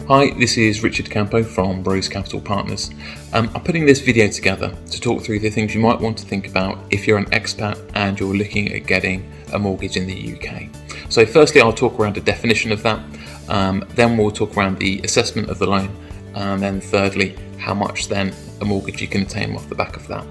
Hi, this is Richard Campo from Rose Capital Partners. I'm putting this video together to talk through the things you might want to think about if you're an expat and you're looking at getting a mortgage in the UK. So firstly, I'll talk around a definition of that, then we'll talk around the assessment of the loan, and then thirdly, how much then a mortgage you can attain off the back of that.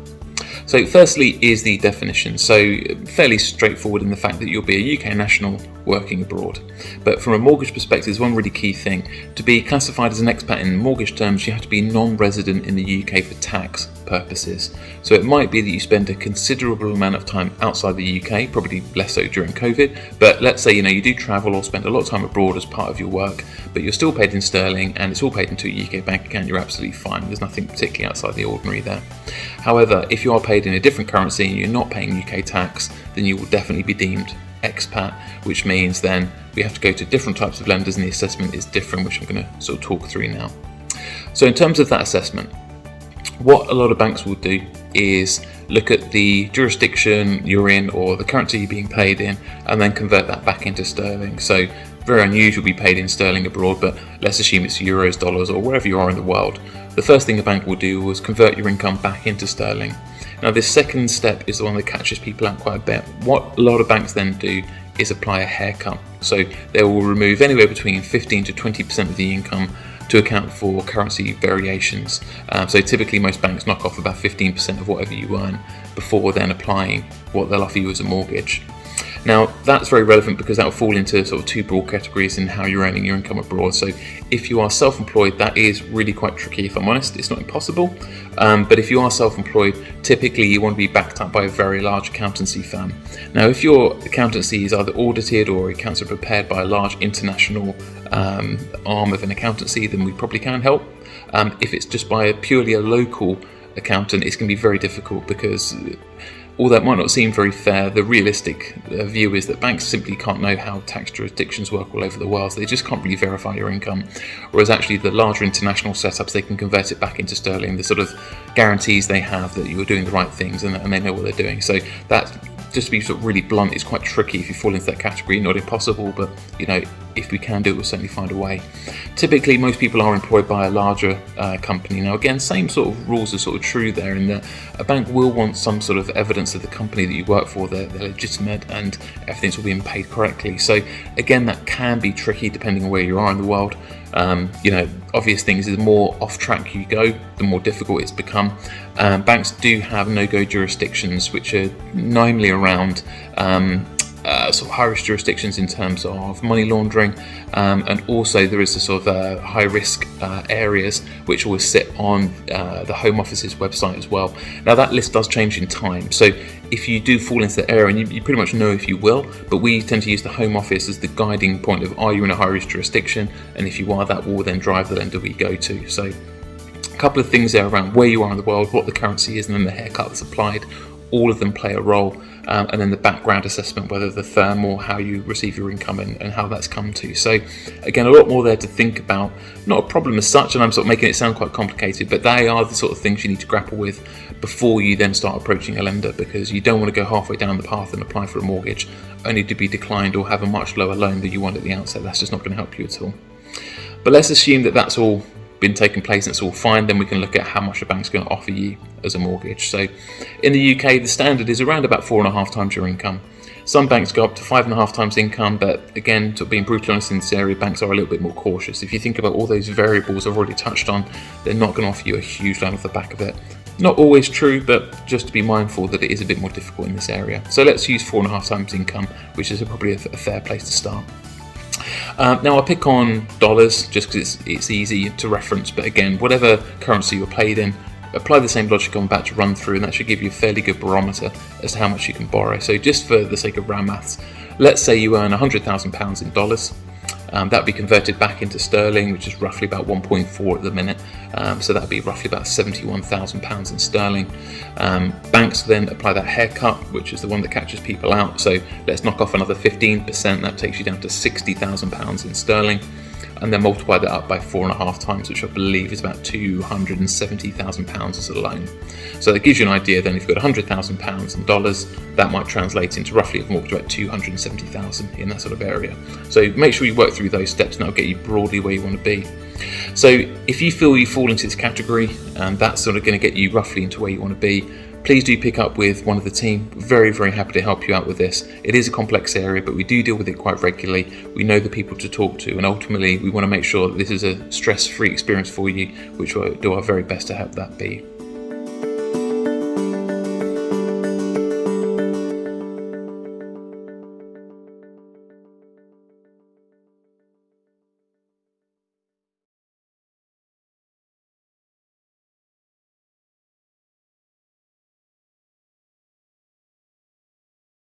So firstly is the definition. So fairly straightforward in the fact that you'll be a UK national working abroad. But from a mortgage perspective, there's one really key thing. To be classified as an expat in mortgage terms, you have to be non-resident in the UK for tax purposes. So it might be that you spend a considerable amount of time outside the UK, probably less so during COVID, but let's say you do travel or spend a lot of time abroad as part of your work, but you're still paid in sterling and it's all paid into a UK bank account, you're absolutely fine. There's nothing particularly outside the ordinary there. However, if you are paid in a different currency and you're not paying UK tax, then you will definitely be deemed expat, which means then we have to go to different types of lenders and the assessment is different, which I'm going to sort of talk through now. So in terms of that assessment, what a lot of banks will do is look at the jurisdiction you're in or the currency you're being paid in and then convert that back into sterling. So very unusual to be paid in sterling abroad, but let's assume it's euros, dollars, or wherever you are in the world. The first thing a bank will do is convert your income back into sterling. Now this second step is the one that catches people out quite a bit. What a lot of banks then do is apply a haircut. So they will remove anywhere between 15 to 20% of the income to account for currency variations. So typically most banks knock off about 15% of whatever you earn before then applying what they'll offer you as a mortgage. Now that's very relevant because that will fall into sort of two broad categories in how you're earning your income abroad. So if you are self-employed, that is really quite tricky, if I'm honest. It's not impossible, but if you are self-employed, typically you want to be backed up by a very large accountancy firm. Now if your accountancy is either audited or accounts are prepared by a large international arm of an accountancy, then we probably can help. If it's just by purely a local accountant, it's going to be very difficult because although it might not seem very fair, the realistic view is that banks simply can't know how tax jurisdictions work all over the world, so they just can't really verify your income. Whereas actually the larger international setups, they can convert it back into sterling. The sort of guarantees they have that you're doing the right things and they know what they're doing. So that, just to be sort of really blunt, is quite tricky if you fall into that category. Not impossible, but if we can do it, we'll certainly find a way. Typically, most people are employed by a larger company. Now, again, same sort of rules are sort of true there in that a bank will want some sort of evidence of the company that you work for, they're legitimate and everything's all being paid correctly. So again, that can be tricky depending on where you are in the world. Obvious things is the more off track you go, the more difficult it's become. Banks do have no-go jurisdictions, which are namely around sort of high-risk jurisdictions in terms of money laundering, and also there is a sort of high-risk areas which always sit on the Home Office's website as well. Now that list does change in time, so if you do fall into the area, and you pretty much know if you will, but we tend to use the Home Office as the guiding point of are you in a high-risk jurisdiction, and if you are, that will then drive the lender we go to. So a couple of things there around where you are in the world, what the currency is, and then the haircut that's applied. All of them play a role, and then the background assessment, whether the firm or how you receive your income and how that's come to. So again, a lot more there to think about. Not a problem as such, and I'm sort of making it sound quite complicated, but they are the sort of things you need to grapple with before you then start approaching a lender, because you don't want to go halfway down the path and apply for a mortgage only to be declined or have a much lower loan than you want at the outset. That's just not going to help you at all. But let's assume that that's all been taking place and it's all fine, then we can look at how much a bank's going to offer you as a mortgage. So in the UK, the standard is around about 4.5 times your income. Some banks go up to 5.5 times income, but again, to being brutally honest in this area, banks are a little bit more cautious. If you think about all those variables I've already touched on, they're not going to offer you a huge loan off the back of it. Not always true, but just to be mindful that it is a bit more difficult in this area. So let's use 4.5 times income, which is probably a fair place to start. Now I'll pick on dollars just because it's easy to reference, but again, whatever currency you're paid in, apply the same logic I'm about to run through, and that should give you a fairly good barometer as to how much you can borrow. So just for the sake of round maths, let's say you earn £100,000 in dollars. That would be converted back into sterling, which is roughly about 1.4 at the minute. So that would be roughly about £71,000 in sterling. Banks then apply that haircut, which is the one that catches people out. So let's knock off another 15%. That takes you down to £60,000 in sterling. and then multiply that up by 4.5 times, which I believe is about £270,000 as a loan. So that gives you an idea then, if you've got £100,000 in dollars, that might translate into roughly a mortgage about $270,000 in that sort of area. So make sure you work through those steps, and that'll get you broadly where you want to be. So if you feel you fall into this category, and that's sort of going to get you roughly into where you want to be, please do pick up with one of the team. Very, very happy to help you out with this. It is a complex area, but we do deal with it quite regularly. We know the people to talk to, and ultimately we want to make sure that this is a stress-free experience for you, which we'll do our very best to help that be.